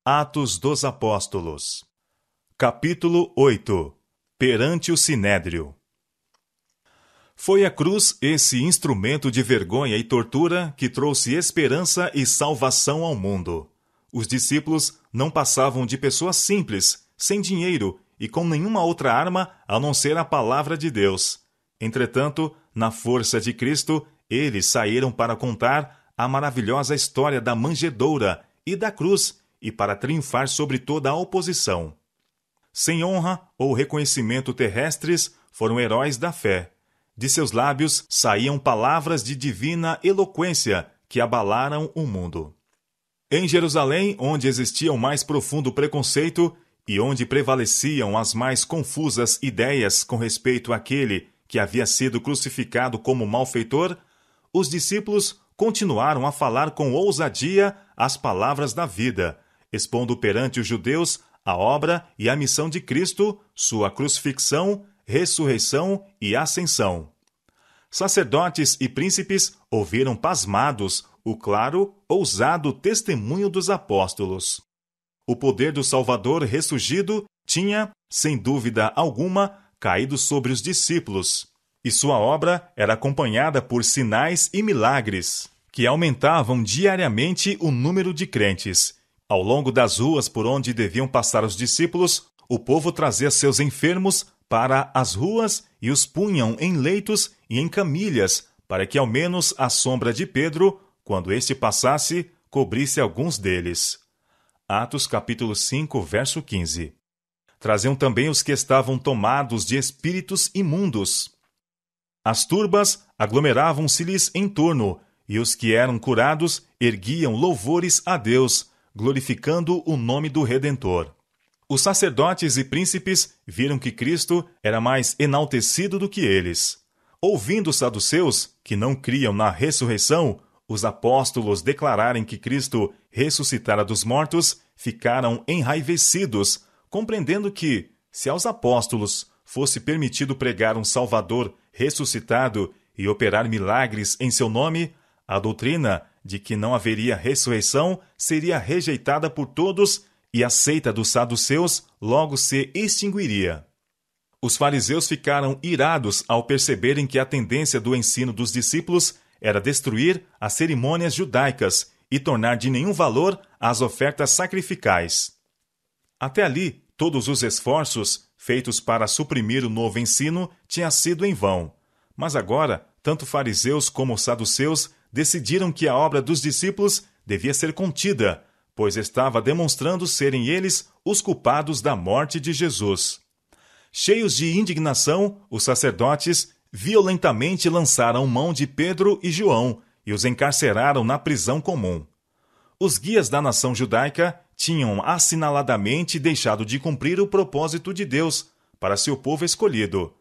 Atos dos Apóstolos. Capítulo 8. Perante o Sinédrio. Foi a cruz esse instrumento de vergonha e tortura que trouxe esperança e salvação ao mundo. Os discípulos não passavam de pessoas simples, sem dinheiro e com nenhuma outra arma a não ser a palavra de Deus. Entretanto, na força de Cristo, eles saíram para contar a maravilhosa história da manjedoura e da cruz e para triunfar sobre toda a oposição. Sem honra ou reconhecimento terrestres, foram heróis da fé. De seus lábios saíam palavras de divina eloquência que abalaram o mundo. Em Jerusalém, onde existia o mais profundo preconceito e onde prevaleciam as mais confusas ideias com respeito àquele que havia sido crucificado como malfeitor, os discípulos continuaram a falar com ousadia as palavras da vida, expondo perante os judeus a obra e a missão de Cristo, sua crucifixão, ressurreição e ascensão. Sacerdotes e príncipes ouviram pasmados o claro, ousado testemunho dos apóstolos. O poder do Salvador ressurgido tinha, sem dúvida alguma, caído sobre os discípulos, e sua obra era acompanhada por sinais e milagres, que aumentavam diariamente o número de crentes. Ao longo das ruas por onde deviam passar os discípulos, o povo trazia seus enfermos para as ruas e os punham em leitos e em camilhas, para que ao menos a sombra de Pedro, quando este passasse, cobrisse alguns deles. Atos capítulo 5, verso 15. Traziam também os que estavam tomados de espíritos imundos. As turbas aglomeravam-se-lhes em torno, e os que eram curados erguiam louvores a Deus, glorificando o nome do Redentor. Os sacerdotes e príncipes viram que Cristo era mais enaltecido do que eles. Ouvindo os saduceus, que não criam na ressurreição, os apóstolos declararem que Cristo ressuscitara dos mortos, ficaram enraivecidos, compreendendo que, se aos apóstolos fosse permitido pregar um Salvador ressuscitado e operar milagres em seu nome, a doutrina de que não haveria ressurreição seria rejeitada por todos e a seita dos saduceus logo se extinguiria. Os fariseus ficaram irados ao perceberem que a tendência do ensino dos discípulos era destruir as cerimônias judaicas e tornar de nenhum valor as ofertas sacrificais. Até ali, todos os esforços feitos para suprimir o novo ensino tinham sido em vão. Mas agora, tanto fariseus como saduceus decidiram que a obra dos discípulos devia ser contida, pois estava demonstrando serem eles os culpados da morte de Jesus. Cheios de indignação, os sacerdotes violentamente lançaram mão de Pedro e João e os encarceraram na prisão comum. Os guias da nação judaica tinham assinaladamente deixado de cumprir o propósito de Deus para seu povo escolhido.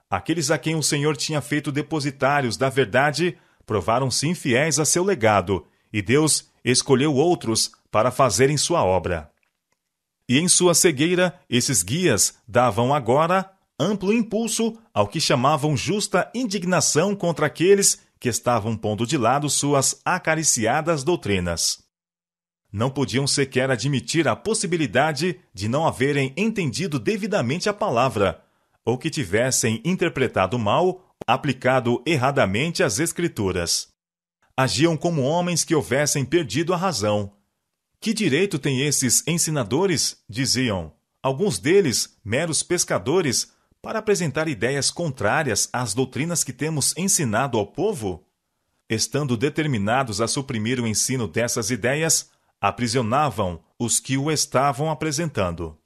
Aqueles a quem o Senhor tinha feito depositários da verdade provaram-se infiéis a seu legado, e Deus escolheu outros para fazerem sua obra. E em sua cegueira, esses guias davam agora amplo impulso ao que chamavam justa indignação contra aqueles que estavam pondo de lado suas acariciadas doutrinas. Não podiam sequer admitir a possibilidade de não haverem entendido devidamente a palavra, ou que tivessem interpretado mal, aplicado erradamente as Escrituras. Agiam como homens que houvessem perdido a razão. Que direito têm esses ensinadores, diziam, alguns deles meros pescadores, para apresentar ideias contrárias às doutrinas que temos ensinado ao povo? Estando determinados a suprimir o ensino dessas ideias, aprisionavam os que o estavam apresentando.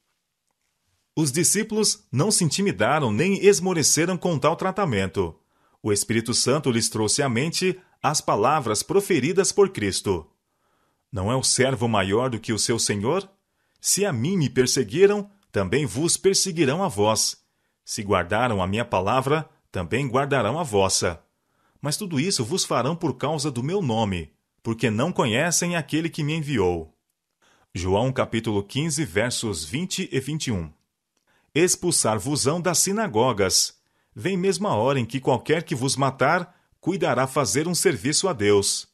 Os discípulos não se intimidaram nem esmoreceram com tal tratamento. O Espírito Santo lhes trouxe à mente as palavras proferidas por Cristo. Não é o servo maior do que o seu senhor? Se a mim me perseguiram, também vos perseguirão a vós. Se guardaram a minha palavra, também guardarão a vossa. Mas tudo isso vos farão por causa do meu nome, porque não conhecem aquele que me enviou. João capítulo 15, versos 20 e 21. Expulsar-vos-ão das sinagogas. Vem mesmo a hora em que qualquer que vos matar, cuidará fazer um serviço a Deus.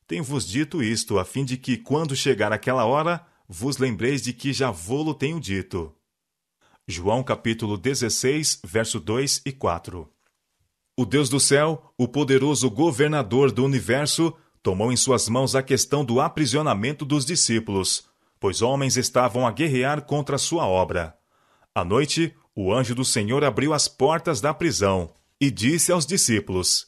Tenho-vos dito isto, a fim de que, quando chegar aquela hora, vos lembreis de que já vô-lo tenho dito. João capítulo 16, verso 2 e 4. O Deus do céu, o poderoso governador do universo, tomou em suas mãos a questão do aprisionamento dos discípulos, pois homens estavam a guerrear contra a sua obra. À noite, o anjo do Senhor abriu as portas da prisão e disse aos discípulos: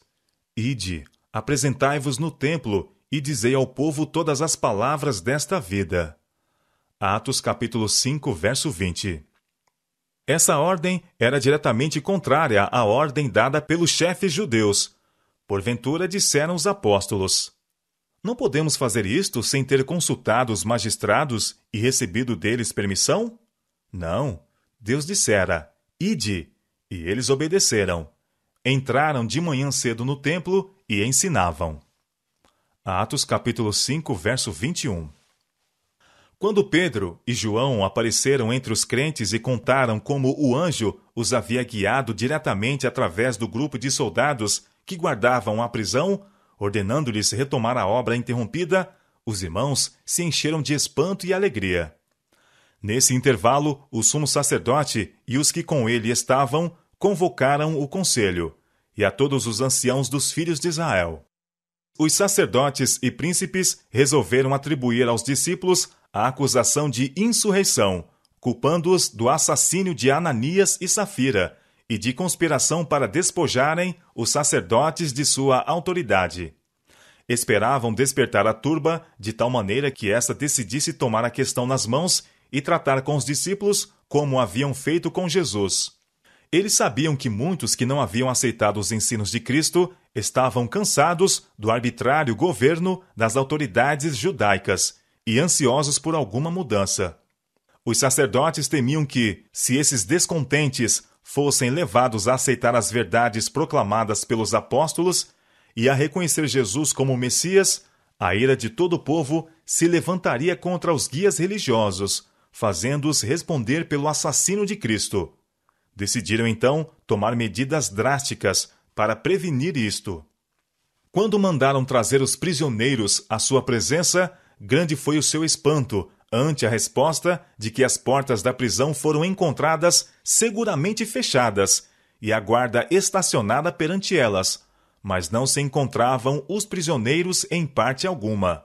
Ide, apresentai-vos no templo e dizei ao povo todas as palavras desta vida. Atos capítulo 5, verso 20. Essa ordem era diretamente contrária à ordem dada pelos chefes judeus. Porventura disseram os apóstolos: Não podemos fazer isto sem ter consultado os magistrados e recebido deles permissão? Não. Deus dissera: Ide, e eles obedeceram. Entraram de manhã cedo no templo e ensinavam. Atos capítulo 5, verso 21. Quando Pedro e João apareceram entre os crentes e contaram como o anjo os havia guiado diretamente através do grupo de soldados que guardavam a prisão, ordenando-lhes retomar a obra interrompida, os irmãos se encheram de espanto e alegria. Nesse intervalo, o sumo sacerdote e os que com ele estavam convocaram o conselho, e a todos os anciãos dos filhos de Israel. Os sacerdotes e príncipes resolveram atribuir aos discípulos a acusação de insurreição, culpando-os do assassínio de Ananias e Safira e de conspiração para despojarem os sacerdotes de sua autoridade. Esperavam despertar a turba de tal maneira que esta decidisse tomar a questão nas mãos e tratar com os discípulos como haviam feito com Jesus. Eles sabiam que muitos que não haviam aceitado os ensinos de Cristo estavam cansados do arbitrário governo das autoridades judaicas e ansiosos por alguma mudança. Os sacerdotes temiam que, se esses descontentes fossem levados a aceitar as verdades proclamadas pelos apóstolos e a reconhecer Jesus como Messias, a ira de todo o povo se levantaria contra os guias religiosos, fazendo-os responder pelo assassínio de Cristo. Decidiram, então, tomar medidas drásticas para prevenir isto. Quando mandaram trazer os prisioneiros à sua presença, grande foi o seu espanto ante a resposta de que as portas da prisão foram encontradas seguramente fechadas e a guarda estacionada perante elas, mas não se encontravam os prisioneiros em parte alguma.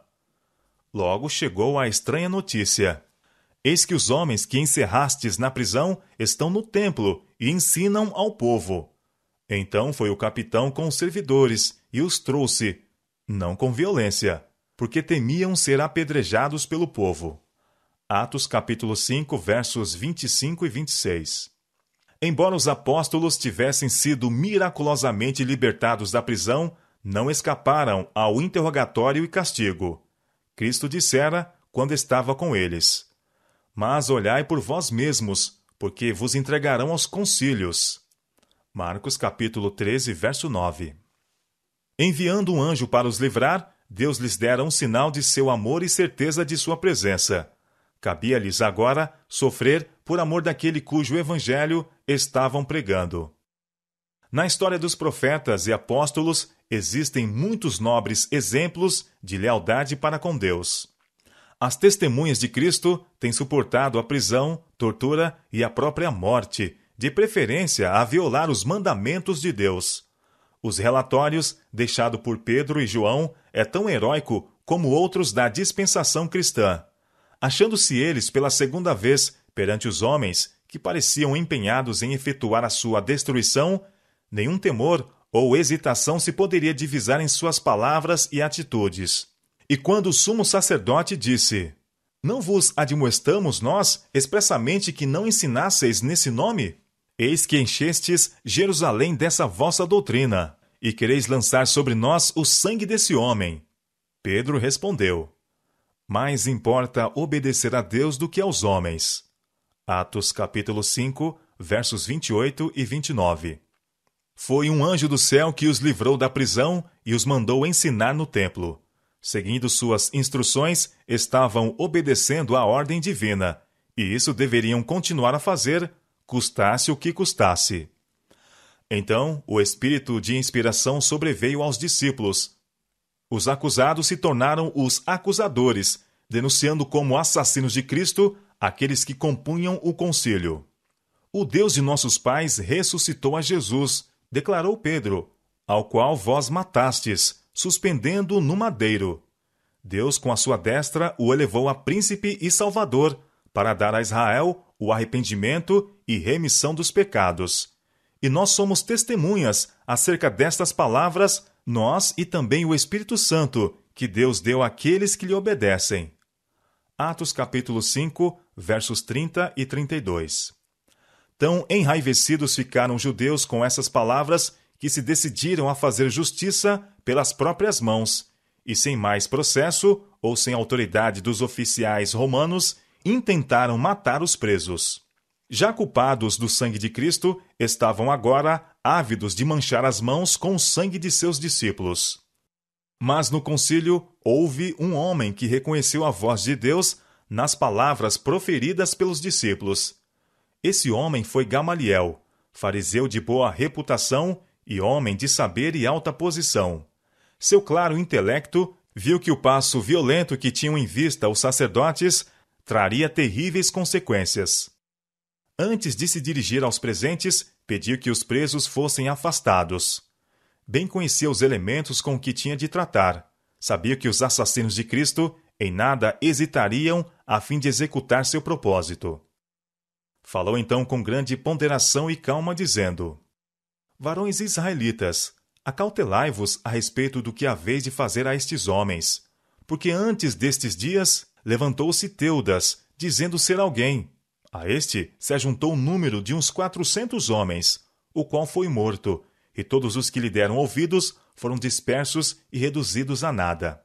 Logo chegou a estranha notícia: Eis que os homens que encerrastes na prisão estão no templo e ensinam ao povo. Então foi o capitão com os servidores e os trouxe, não com violência, porque temiam ser apedrejados pelo povo. Atos capítulo 5, versos 25 e 26. Embora os apóstolos tivessem sido miraculosamente libertados da prisão, não escaparam ao interrogatório e castigo. Cristo dissera quando estava com eles: Mas olhai por vós mesmos, porque vos entregarão aos concílios. Marcos capítulo 13, verso 9. Enviando um anjo para os livrar, Deus lhes dera um sinal de seu amor e certeza de sua presença. Cabia-lhes agora sofrer por amor daquele cujo evangelho estavam pregando. Na história dos profetas e apóstolos existem muitos nobres exemplos de lealdade para com Deus. As testemunhas de Cristo têm suportado a prisão, tortura e a própria morte, de preferência a violar os mandamentos de Deus. Os relatórios deixados por Pedro e João é tão heróico como outros da dispensação cristã. Achando-se eles pela segunda vez perante os homens que pareciam empenhados em efetuar a sua destruição, nenhum temor ou hesitação se poderia divisar em suas palavras e atitudes. E quando o sumo sacerdote disse: Não vos admoestamos nós expressamente que não ensinasseis nesse nome? Eis que enchestes Jerusalém dessa vossa doutrina, e quereis lançar sobre nós o sangue desse homem. Pedro respondeu: Mais importa obedecer a Deus do que aos homens. Atos capítulo 5, versos 28 e 29. Foi um anjo do céu que os livrou da prisão e os mandou ensinar no templo. Seguindo suas instruções, estavam obedecendo à ordem divina, e isso deveriam continuar a fazer, custasse o que custasse. Então, o espírito de inspiração sobreveio aos discípulos. Os acusados se tornaram os acusadores, denunciando como assassinos de Cristo aqueles que compunham o concílio. O Deus de nossos pais ressuscitou a Jesus, declarou Pedro, ao qual vós matastes, suspendendo-o no madeiro. Deus, com a sua destra, o elevou a príncipe e salvador, para dar a Israel o arrependimento e remissão dos pecados. E nós somos testemunhas acerca destas palavras, nós e também o Espírito Santo, que Deus deu àqueles que lhe obedecem. Atos capítulo 5, versos 30 e 32. Tão enraivecidos ficaram os judeus com essas palavras que se decidiram a fazer justiça pelas próprias mãos, e sem mais processo ou sem autoridade dos oficiais romanos, intentaram matar os presos. Já culpados do sangue de Cristo, estavam agora ávidos de manchar as mãos com o sangue de seus discípulos. Mas no concílio houve um homem que reconheceu a voz de Deus nas palavras proferidas pelos discípulos. Esse homem foi Gamaliel, fariseu de boa reputação e homem de saber e alta posição. Seu claro intelecto viu que o passo violento que tinham em vista os sacerdotes traria terríveis consequências. Antes de se dirigir aos presentes, pediu que os presos fossem afastados. Bem conhecia os elementos com que tinha de tratar. Sabia que os assassinos de Cristo em nada hesitariam a fim de executar seu propósito. Falou então com grande ponderação e calma, dizendo: Varões israelitas, acautelai-vos a respeito do que haveis de fazer a estes homens, porque antes destes dias levantou-se Teudas, dizendo ser alguém. A este se ajuntou um número de uns 400 homens, o qual foi morto, e todos os que lhe deram ouvidos foram dispersos e reduzidos a nada.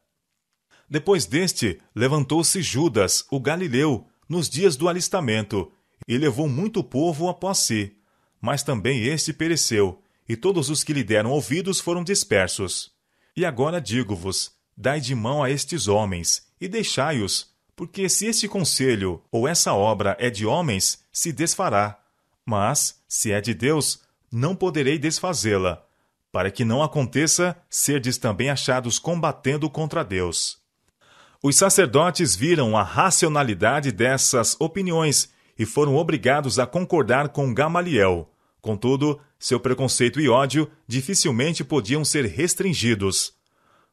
Depois deste, levantou-se Judas, o Galileu, nos dias do alistamento, e levou muito povo após si. Mas também este pereceu, e todos os que lhe deram ouvidos foram dispersos. E agora digo-vos, dai de mão a estes homens, e deixai-os, porque se este conselho ou essa obra é de homens, se desfará. Mas, se é de Deus, não poderei desfazê-la, para que não aconteça serdes também achados combatendo contra Deus. Os sacerdotes viram a racionalidade dessas opiniões e foram obrigados a concordar com Gamaliel. Contudo, seu preconceito e ódio dificilmente podiam ser restringidos.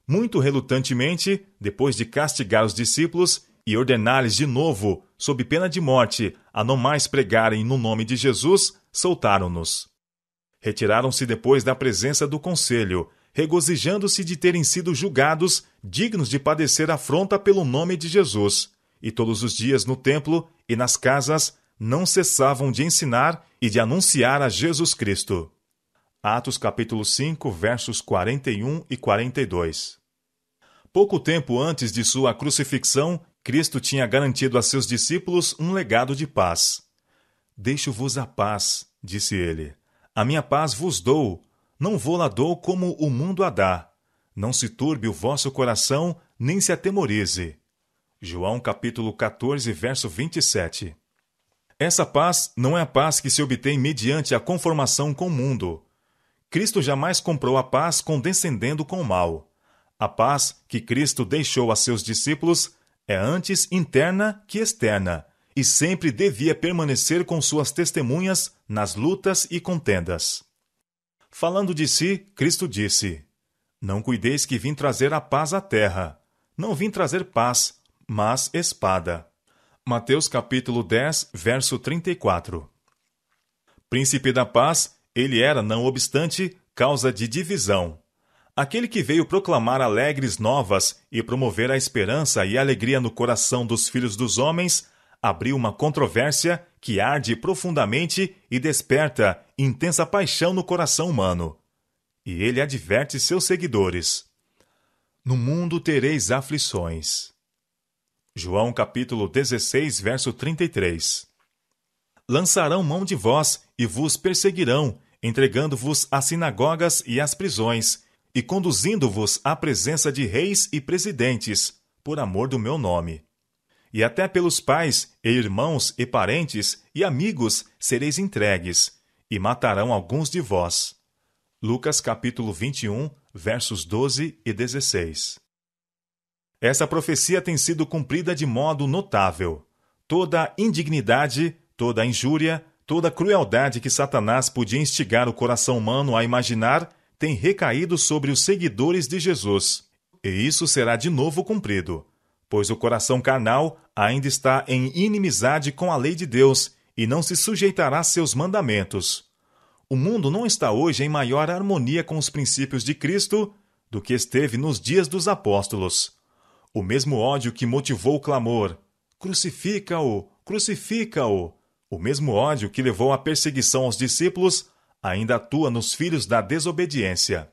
Muito relutantemente, depois de castigar os discípulos e ordenar-lhes de novo, sob pena de morte, a não mais pregarem no nome de Jesus, soltaram-nos. Retiraram-se depois da presença do conselho, regozijando-se de terem sido julgados dignos de padecer afronta pelo nome de Jesus, e todos os dias no templo e nas casas não cessavam de ensinar e de anunciar a Jesus Cristo. Atos capítulo 5, versos 41 e 42. Pouco tempo antes de sua crucifixão, Cristo tinha garantido a seus discípulos um legado de paz. Deixo-vos a paz, disse ele. A minha paz vos dou, não vou-la dou como o mundo a dá. Não se turbe o vosso coração, nem se atemorize. João capítulo 14, verso 27. Essa paz não é a paz que se obtém mediante a conformação com o mundo. Cristo jamais comprou a paz condescendendo com o mal. A paz que Cristo deixou a seus discípulos é antes interna que externa, e sempre devia permanecer com suas testemunhas nas lutas e contendas. Falando de si, Cristo disse: Não cuideis que vim trazer a paz à terra. Não vim trazer paz, mas espada. Mateus capítulo 10, verso 34. Príncipe da paz, ele era, não obstante, causa de divisão. Aquele que veio proclamar alegres novas e promover a esperança e a alegria no coração dos filhos dos homens, abriu uma controvérsia que arde profundamente e desperta intensa paixão no coração humano. E ele adverte seus seguidores: No mundo tereis aflições. João capítulo 16, verso 33. Lançarão mão de vós e vos perseguirão, entregando-vos às sinagogas e às prisões, e conduzindo-vos à presença de reis e presidentes, por amor do meu nome. E até pelos pais, e irmãos, e parentes, e amigos sereis entregues, e matarão alguns de vós. Lucas capítulo 21, versos 12 e 16. Essa profecia tem sido cumprida de modo notável. Toda a indignidade, toda a injúria, toda a crueldade que Satanás podia instigar o coração humano a imaginar tem recaído sobre os seguidores de Jesus. E isso será de novo cumprido, pois o coração carnal ainda está em inimizade com a lei de Deus e não se sujeitará a seus mandamentos. O mundo não está hoje em maior harmonia com os princípios de Cristo do que esteve nos dias dos apóstolos. O mesmo ódio que motivou o clamor, crucifica-o, crucifica-o, o mesmo ódio que levou à perseguição aos discípulos, ainda atua nos filhos da desobediência.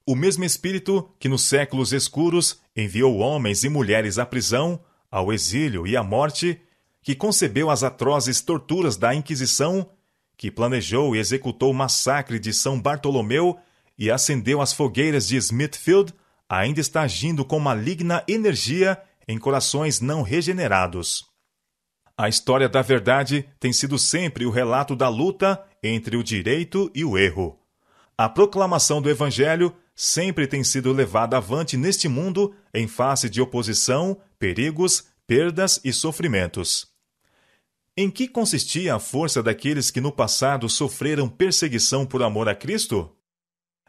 O mesmo Espírito que nos séculos escuros enviou homens e mulheres à prisão, ao exílio e à morte, que concebeu as atrozes torturas da Inquisição, que planejou e executou o massacre de São Bartolomeu e acendeu as fogueiras de Smithfield, ainda está agindo com maligna energia em corações não regenerados. A história da verdade tem sido sempre o relato da luta entre o direito e o erro. A proclamação do Evangelho sempre tem sido levada avante neste mundo em face de oposição, perigos, perdas e sofrimentos. Em que consistia a força daqueles que no passado sofreram perseguição por amor a Cristo?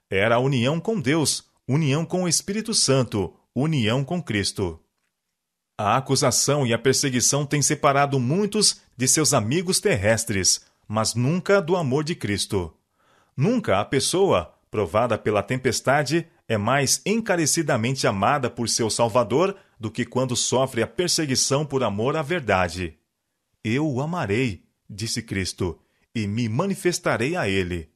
Era a união com Deus, união com o Espírito Santo, união com Cristo. A acusação e a perseguição têm separado muitos de seus amigos terrestres, mas nunca do amor de Cristo. Nunca a pessoa, provada pela tempestade, é mais encarecidamente amada por seu Salvador do que quando sofre a perseguição por amor à verdade. Eu o amarei, disse Cristo, e me manifestarei a ele.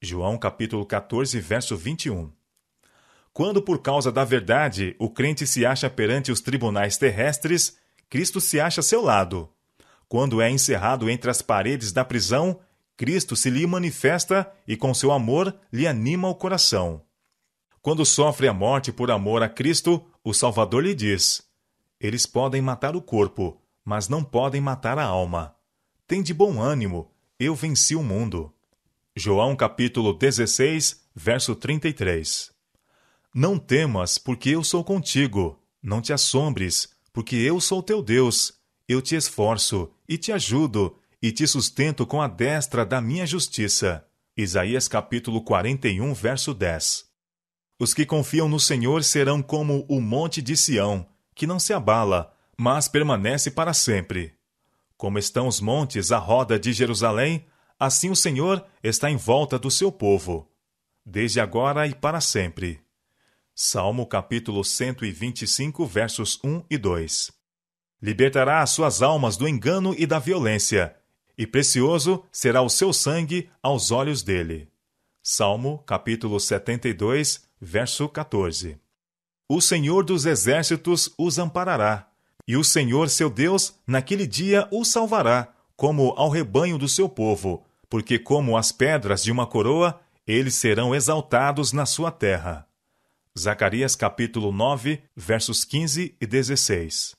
João capítulo 14, verso 21. Quando por causa da verdade o crente se acha perante os tribunais terrestres, Cristo se acha a seu lado. Quando é encerrado entre as paredes da prisão, Cristo se lhe manifesta e com seu amor lhe anima o coração. Quando sofre a morte por amor a Cristo, o Salvador lhe diz: eles podem matar o corpo, mas não podem matar a alma. Tende bom ânimo, eu venci o mundo. João capítulo 16, verso 33. Não temas, porque eu sou contigo. Não te assombres, porque eu sou teu Deus. Eu te esforço, e te ajudo, e te sustento com a destra da minha justiça. Isaías capítulo 41, verso 10. Os que confiam no Senhor serão como o monte de Sião, que não se abala, mas permanece para sempre. Como estão os montes à roda de Jerusalém, assim o Senhor está em volta do seu povo, desde agora e para sempre. Salmo capítulo 125, versos 1 e 2. Libertará as suas almas do engano e da violência, e precioso será o seu sangue aos olhos dele. Salmo capítulo 72, verso 14. O Senhor dos exércitos os amparará, e o Senhor seu Deus naquele dia os salvará, como ao rebanho do seu povo, porque como as pedras de uma coroa, eles serão exaltados na sua terra. Zacarias capítulo 9, versos 15 e 16.